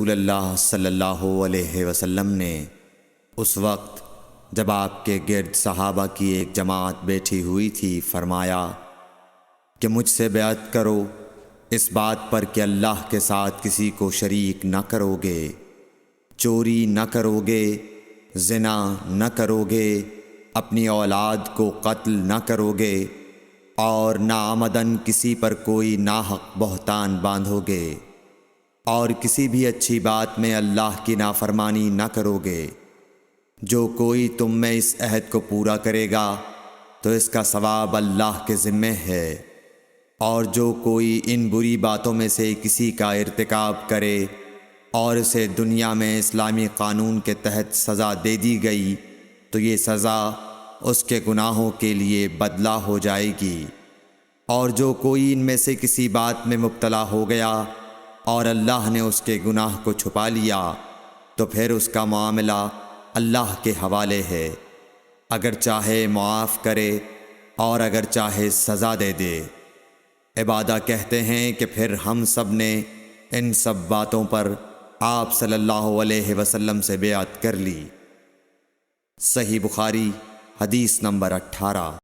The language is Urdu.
رسول اللہ صلی اللہ علیہ وسلم نے اس وقت جب آپ کے گرد صحابہ کی ایک جماعت بیٹھی ہوئی تھی فرمایا کہ مجھ سے بیعت کرو اس بات پر کہ اللہ کے ساتھ کسی کو شریک نہ کرو گے، چوری نہ کرو گے، زنا نہ کرو گے، اپنی اولاد کو قتل نہ کرو گے اور ناعمدن کسی پر کوئی ناحق بہتان باندھو گے، اور کسی بھی اچھی بات میں اللہ کی نافرمانی نہ کرو گے۔ جو کوئی تم میں اس عہد کو پورا کرے گا تو اس کا ثواب اللہ کے ذمے ہے، اور جو کوئی ان بری باتوں میں سے کسی کا ارتکاب کرے اور اسے دنیا میں اسلامی قانون کے تحت سزا دے دی گئی تو یہ سزا اس کے گناہوں کے لیے بدلہ ہو جائے گی، اور جو کوئی ان میں سے کسی بات میں مبتلا ہو گیا اور اللہ نے اس کے گناہ کو چھپا لیا تو پھر اس کا معاملہ اللہ کے حوالے ہے، اگر چاہے معاف کرے اور اگر چاہے سزا دے دے۔ عبادہ کہتے ہیں کہ پھر ہم سب نے ان سب باتوں پر آپ صلی اللہ علیہ وسلم سے بیعت کر لی۔ صحیح بخاری حدیث نمبر 18۔